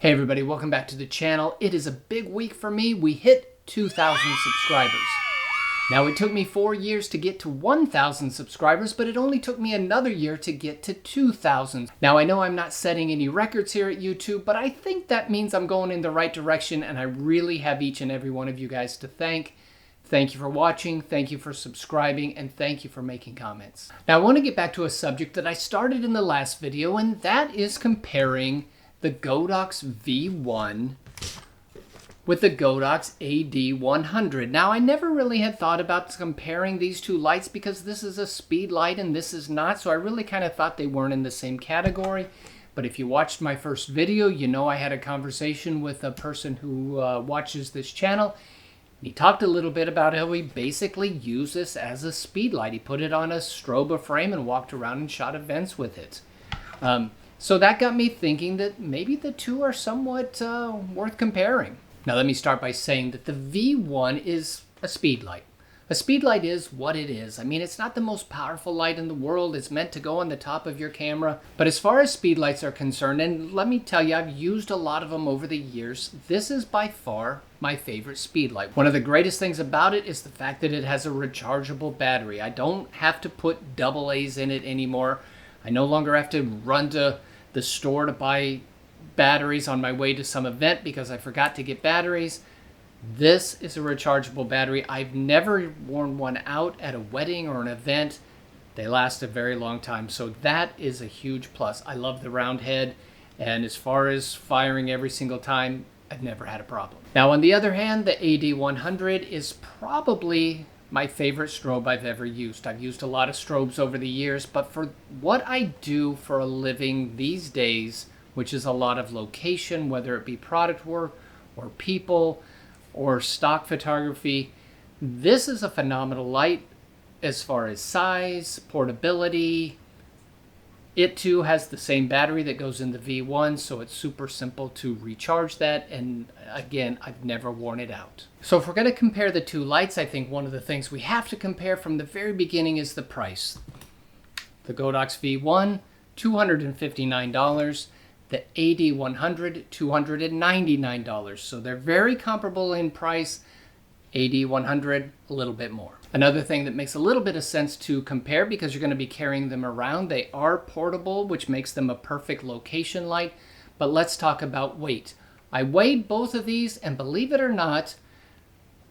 Hey everybody, welcome back to the channel. It is a big week for me. We hit 2,000 subscribers. Now it took me 4 years to get to 1,000 subscribers, but it only took me another year to get to 2,000. Now I know I'm not setting any records here at YouTube, but I think that means I'm going in the right direction, and I really have each and every one of you guys to thank. Thank you for watching, thank you for subscribing, and thank you for making comments. Now I want to get back to a subject that I started in the last video, and that is comparing the Godox V1 with the Godox AD100. Now, I never really had thought about comparing these two lights because this is a speed light and this is not, so I really kind of thought they weren't in the same category. But if you watched my first video, you know I had a conversation with a person who watches this channel. He talked a little bit about how he basically used this as a speed light. He put it on a strobe frame and walked around and shot events with it. So that got me thinking that maybe the two are somewhat worth comparing. Now let me start by saying that the V1 is a speed light. A speed light is what it is. I mean, it's not the most powerful light in the world. It's meant to go on the top of your camera. But as far as speed lights are concerned, and let me tell you, I've used a lot of them over the years, this is by far my favorite speed light. One of the greatest things about it is the fact that it has a rechargeable battery. I don't have to put AA's in it anymore. I no longer have to run to the store to buy batteries on my way to some event because I forgot to get batteries. This is a rechargeable battery. I've never worn one out at a wedding or an event. They last a very long time, so that is a huge plus. I love the round head, and as far as firing every single time, I've never had a problem. Now on the other hand, the AD100 is probably my favorite strobe I've ever used. I've used a lot of strobes over the years, but for what I do for a living these days, which is a lot of location, whether it be product work or people or stock photography, this is a phenomenal light as far as size, portability. It too has the same battery that goes in the V1, so it's super simple to recharge that, and again, I've never worn it out. So if we're going to compare the two lights, I think one of the things we have to compare from the very beginning is the price. The Godox V1, $259. The AD100, $299. So they're very comparable in price. AD100, a little bit more. Another thing that makes a little bit of sense to compare, because you're going to be carrying them around, they are portable, which makes them a perfect location light. But let's talk about weight. I weighed both of these, and believe it or not,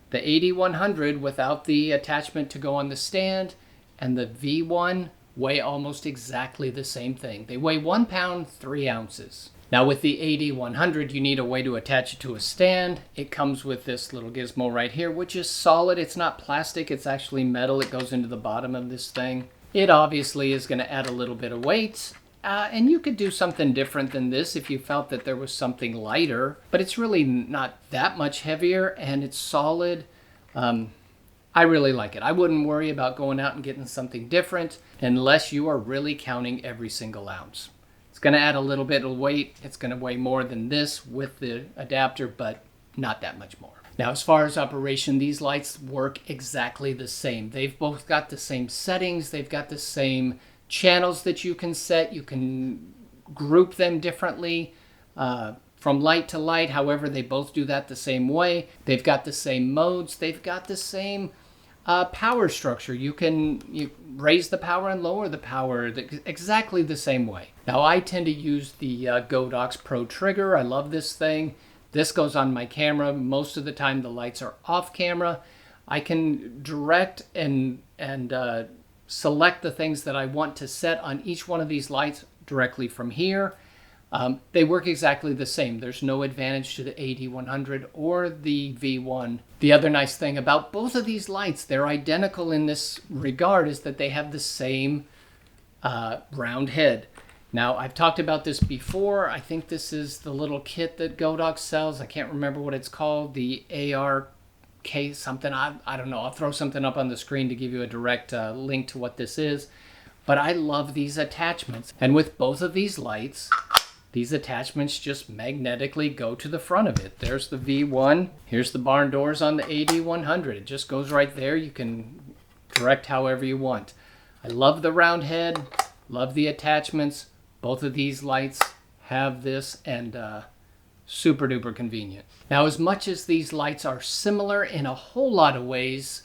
the AD100 without the attachment to go on the stand and the V1 weigh almost exactly the same thing. They weigh 1 pound, 3 ounces. Now with the AD100, you need a way to attach it to a stand. It comes with this little gizmo right here, which is solid. It's not plastic, it's actually metal. It goes into the bottom of this thing. It obviously is going to add a little bit of weight. And you could do something different than this if you felt that there was something lighter, but it's really not that much heavier, and it's solid. I really like it. I wouldn't worry about going out and getting something different unless you are really counting every single ounce. It's going to add a little bit of weight. It's going to weigh more than this with the adapter, but not that much more. Now, as far as operation, these lights work exactly the same. They've both got the same settings. They've got the same channels that you can set. You can group them differently from light to light. However, they both do that the same way. They've got the same modes. They've got the same power structure. You raise the power and lower the power exactly the same way. Now I tend to use the Godox Pro trigger. I love this thing. This goes on my camera. Most of the time the lights are off camera. I can direct and select the things that I want to set on each one of these lights directly from here. They work exactly the same. There's no advantage to the AD100 or the V1. The other nice thing about both of these lights, they're identical in this regard, is that they have the same round head. Now, I've talked about this before. I think this is the little kit that Godox sells. I can't remember what it's called. The ARK something. I don't know. I'll throw something up on the screen to give you a direct link to what this is. But I love these attachments. And with both of these lights, these attachments just magnetically go to the front of it. There's the V1. Here's the barn doors on the AD100. It just goes right there. You can direct however you want. I love the round head. Love the attachments. Both of these lights have this, and Super duper convenient. Now, as much as these lights are similar in a whole lot of ways,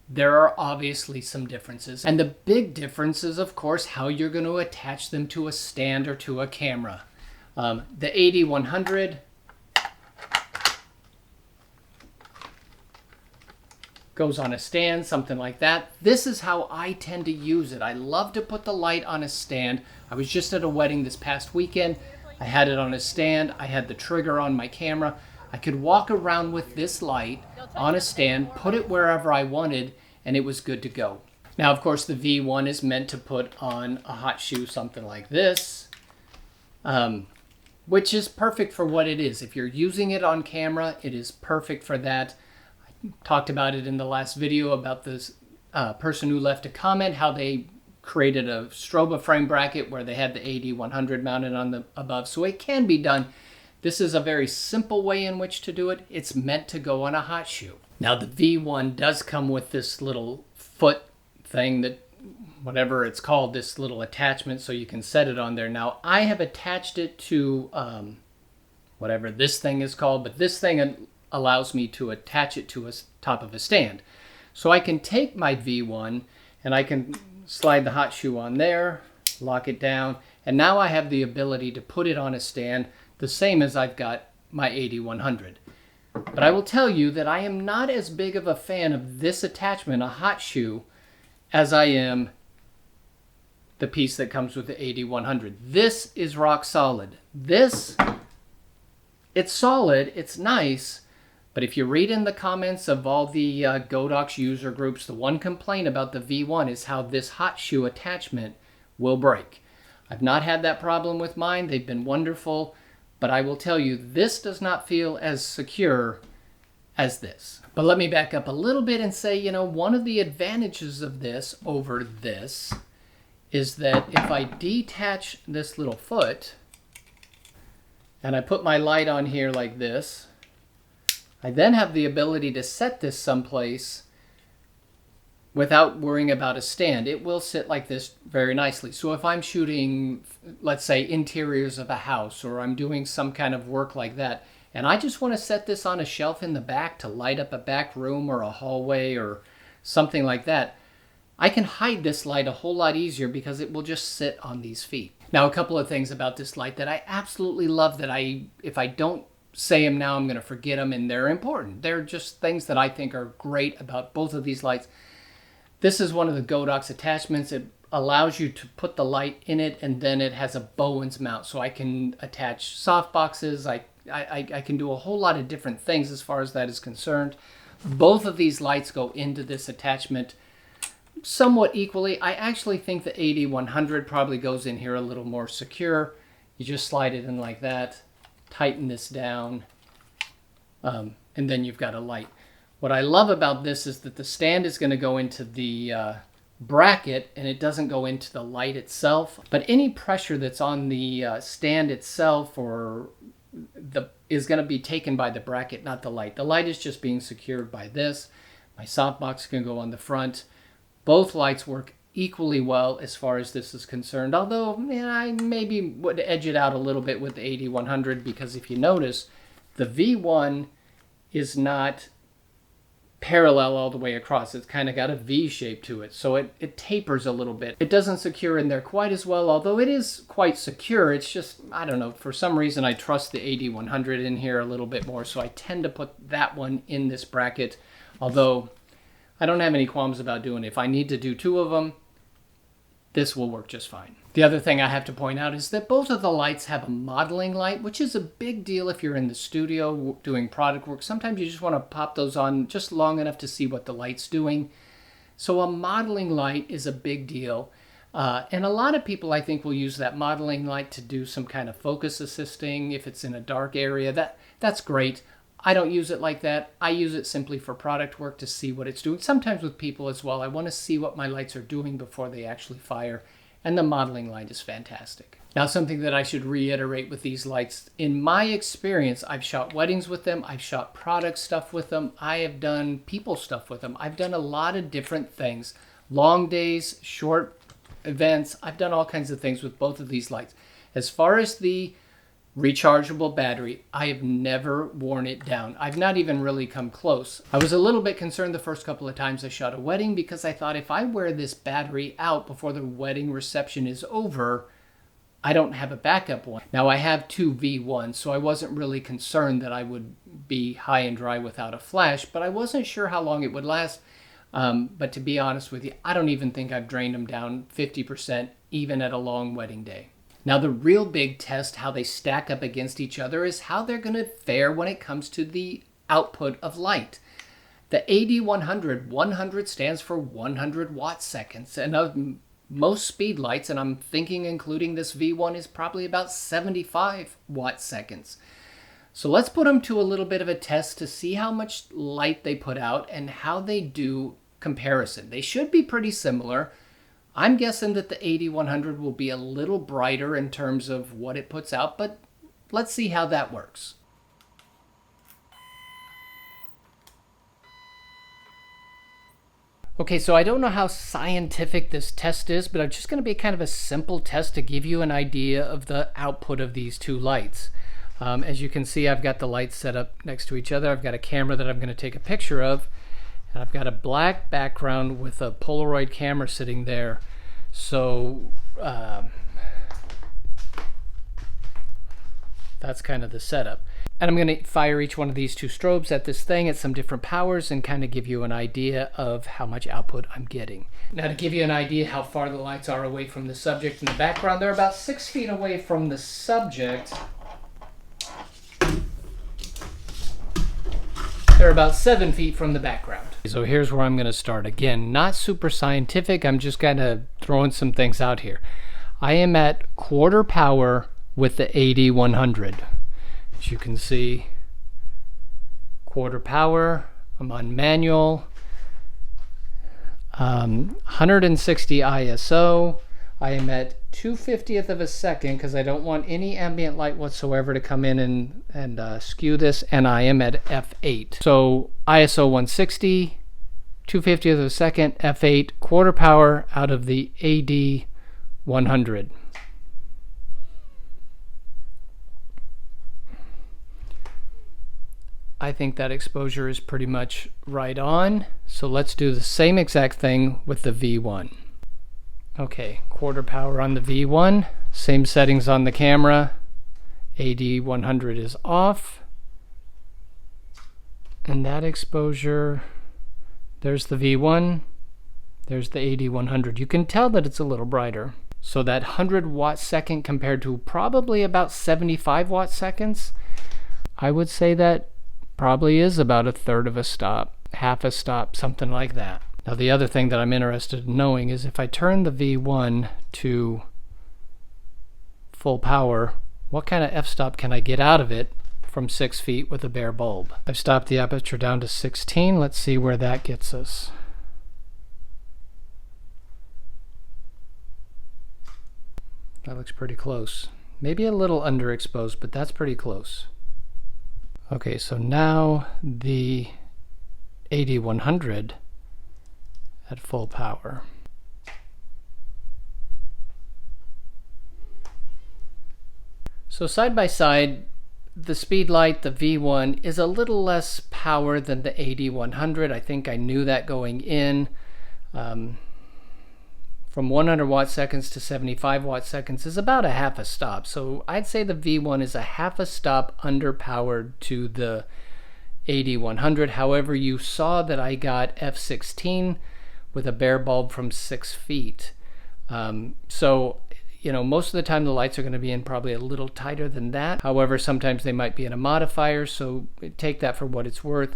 there are obviously some differences. And the big difference is, of course, how you're going to attach them to a stand or to a camera. The AD100 goes on a stand, something like that. This is how I tend to use it. I love to put the light on a stand. I was just at a wedding this past weekend. I had it on a stand. I had the trigger on my camera. I could walk around with this light on a stand, put it wherever I wanted, and it was good to go. Now, of course, the V1 is meant to put on a hot shoe, something like this, which is perfect for what it is. If you're using it on camera, it is perfect for that. I talked about it in the last video about this person who left a comment, how they created a strobe frame bracket where they had the AD100 mounted on the above. So it can be done. This is a very simple way in which to do it. It's meant to go on a hot shoe. Now the V1 does come with this little foot thing, that whatever it's called, this little attachment, so you can set it on there. Now I have attached it to whatever this thing is called, but this thing allows me to attach it to a top of a stand. So I can take my V1 and I can slide the hot shoe on there, lock it down, and now I have the ability to put it on a stand the same as I've got my AD100. But I will tell you that I am not as big of a fan of this attachment, a hot shoe, as I am the piece that comes with the AD100. This is rock solid. This, it's solid, it's nice, but if you read in the comments of all the Godox user groups, the one complaint about the V1 is how this hot shoe attachment will break. I've not had that problem with mine. They've been wonderful, but I will tell you, this does not feel as secure as this. But let me back up a little bit and say, you know, one of the advantages of this over this is that if I detach this little foot and I put my light on here like this, I then have the ability to set this someplace without worrying about a stand. It will sit like this very nicely. So if I'm shooting, let's say, interiors of a house, or I'm doing some kind of work like that, and I just want to set this on a shelf in the back to light up a back room or a hallway or something like that, I can hide this light a whole lot easier because it will just sit on these feet. Now, a couple of things about this light that I absolutely love that if I don't say them now, I'm going to forget them, and they're important. They're just things that I think are great about both of these lights. This is one of the Godox attachments. It allows you to put the light in it, and then it has a Bowens mount, so I can attach soft boxes. I can do a whole lot of different things as far as that is concerned. Both of these lights go into this attachment somewhat equally. I actually think the AD100 probably goes in here a little more secure. You just slide it in like that, tighten this down, and then you've got a light. What I love about this is that the stand is going to go into the bracket, and it doesn't go into the light itself. But any pressure that's on the stand itself is going to be taken by the bracket, not the light. The light is just being secured by this. My softbox can go on the front. Both lights work equally well as far as this is concerned, although I maybe would edge it out a little bit with the AD100, because if you notice, the V1 is not parallel all the way across. It's kind of got a V shape to it, so it tapers a little bit. It doesn't secure in there quite as well, although it is quite secure. It's just, I don't know, for some reason I trust the AD100 in here a little bit more, so I tend to put that one in this bracket, although I don't have any qualms about doing it. If I need to do two of them, this will work just fine. The other thing I have to point out is that both of the lights have a modeling light, which is a big deal if you're in the studio doing product work. Sometimes you just want to pop those on just long enough to see what the light's doing. So a modeling light is a big deal. And a lot of people, I think, will use that modeling light to do some kind of focus assisting if it's in a dark area. That's great. I don't use it like that. I use it simply for product work to see what it's doing. Sometimes with people as well. I want to see what my lights are doing before they actually fire. And the modeling light is fantastic. Now, something that I should reiterate with these lights, in my experience, I've shot weddings with them. I've shot product stuff with them. I have done people stuff with them. I've done a lot of different things. Long days, short events. I've done all kinds of things with both of these lights. As far as the Rechargeable battery. I have never worn it down. I've not even really come close. I was a little bit concerned the first couple of times I shot a wedding because I thought if I wear this battery out before the wedding reception is over, I don't have a backup one. Now I have two V1s, so I wasn't really concerned that I would be high and dry without a flash, but I wasn't sure how long it would last. But to be honest with you, I don't even think I've drained them down 50% even at a long wedding day. Now the real big test, how they stack up against each other, is how they're going to fare when it comes to the output of light. The AD100, 100 stands for 100 watt seconds, and of most speed lights, and I'm thinking including this V1, is probably about 75 watt seconds. So let's put them to a little bit of a test to see how much light they put out and how they do comparison. They should be pretty similar. I'm guessing that the AD100 will be a little brighter in terms of what it puts out, but let's see how that works. Okay, so I don't know how scientific this test is, but it's just going to be kind of a simple test to give you an idea of the output of these two lights. As you can see, I've got the lights set up next to each other. I've got a camera that I'm going to take a picture of. And I've got a black background with a Polaroid camera sitting there. So that's kind of the setup. And I'm going to fire each one of these two strobes at this thing at some different powers and kind of give you an idea of how much output I'm getting. Now to give you an idea how far the lights are away from the subject in the background, they're about 6 feet away from the subject. They're about 7 feet from the background. So here's where I'm going to start. Again, not super scientific. I'm just kind of throwing some things out here. I am at quarter power with the AD100. As you can see, quarter power. I'm on manual. 160 ISO. I am at 2/50th of a second because I don't want any ambient light whatsoever to come in and skew this, and I am at f8. So ISO 160, 2/50th of a second, f8, quarter power out of the AD100. I think that exposure is pretty much right on. So let's do the same exact thing with the V1. Okay, quarter power on the V1, same settings on the camera. AD100 is off. And that exposure, there's the V1, there's the AD100. You can tell that it's a little brighter. So that 100 watt second compared to probably about 75 watt seconds, I would say that probably is about a third of a stop, half a stop, something like that. Now the other thing that I'm interested in knowing is if I turn the V1 to full power, what kind of f-stop can I get out of it from 6 feet with a bare bulb? I've stopped the aperture down to 16. Let's see where that gets us. That looks pretty close. Maybe a little underexposed, but that's pretty close. Okay, so now the AD100 at full power. So side by side, the Speedlight, the V1, is a little less power than the AD100. I think I knew that going in. From 100 watt seconds to 75 watt seconds is about a half a stop. So I'd say the V1 is a half a stop underpowered to the AD100. However, you saw that I got f16 with a bare bulb from 6 feet. So, you know, most of the time the lights are going to be in probably a little tighter than that. However, sometimes they might be in a modifier, so take that for what it's worth.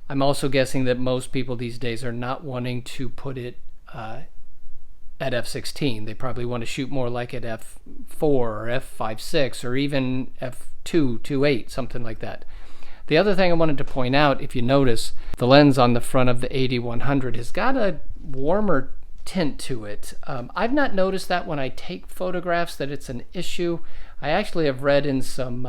I'm also guessing that most people these days are not wanting to put it at f16. They probably want to shoot more like at f4 or f5.6 or even f2.28, something like that. The other thing I wanted to point out, if you notice, the lens on the front of the AD100 has got a warmer tint to it. I've not noticed that when I take photographs that it's an issue. I actually have read in some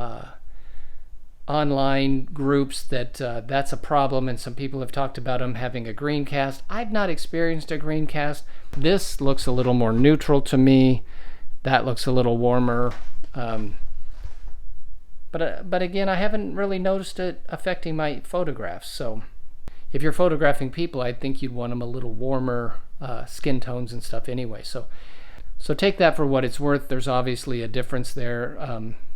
online groups that that's a problem, and some people have talked about them having a green cast. I've not experienced a green cast. This looks a little more neutral to me. That looks a little warmer. But again, I haven't really noticed it affecting my photographs. So if you're photographing people, I think you'd want them a little warmer skin tones and stuff anyway. So take that for what it's worth. There's obviously a difference there.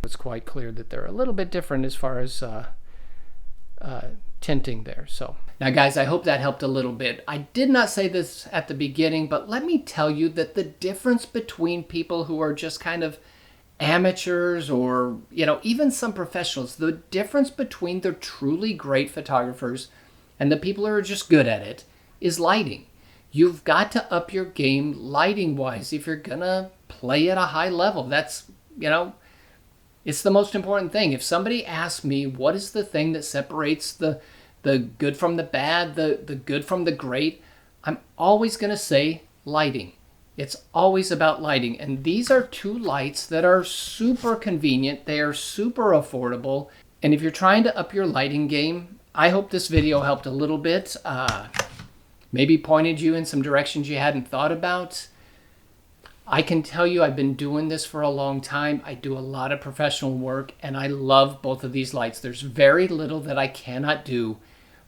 It's quite clear that they're a little bit different as far as tinting there. So now guys, I hope that helped a little bit. I did not say this at the beginning, but let me tell you that the difference between people who are just kind of amateurs or, even some professionals, the difference between the truly great photographers and the people who are just good at it is lighting. You've got to up your game lighting wise if you're gonna play at a high level. That's, it's the most important thing. If somebody asks me what is the thing that separates the good from the bad, the good from the great, I'm always gonna say lighting. It's always about lighting. And these are two lights that are super convenient. They are super affordable. And if you're trying to up your lighting game, I hope this video helped a little bit. Maybe pointed you in some directions you hadn't thought about. I can tell you I've been doing this for a long time. I do a lot of professional work and I love both of these lights. There's very little that I cannot do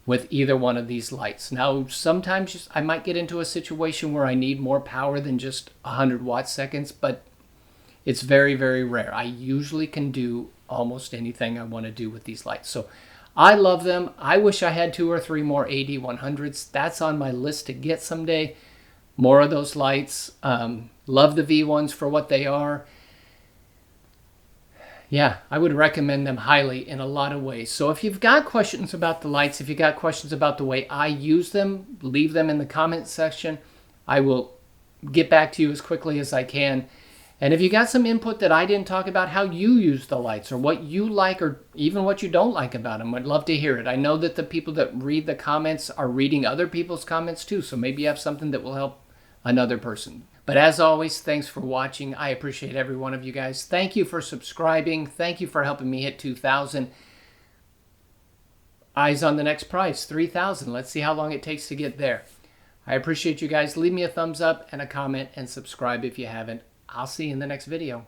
with either one of these lights. Now, sometimes I might get into a situation where I need more power than just 100 watt seconds, but it's very, very rare. I usually can do almost anything I want to do with these lights. So I love them. I wish I had 2 or 3 more AD100s. That's on my list to get someday. More of those lights. Love the V1s for what they are. Yeah, I would recommend them highly in a lot of ways. So if you've got questions about the lights, if you've got questions about the way I use them, leave them in the comment section. I will get back to you as quickly as I can. And if you got some input that I didn't talk about, how you use the lights or what you like or even what you don't like about them, I'd love to hear it. I know that the people that read the comments are reading other people's comments too, so maybe you have something that will help another person. But as always, thanks for watching. I appreciate every one of you guys. Thank you for subscribing. Thank you for helping me hit 2,000. Eyes on the next prize, 3,000. Let's see how long it takes to get there. I appreciate you guys. Leave me a thumbs up and a comment and subscribe if you haven't. I'll see you in the next video.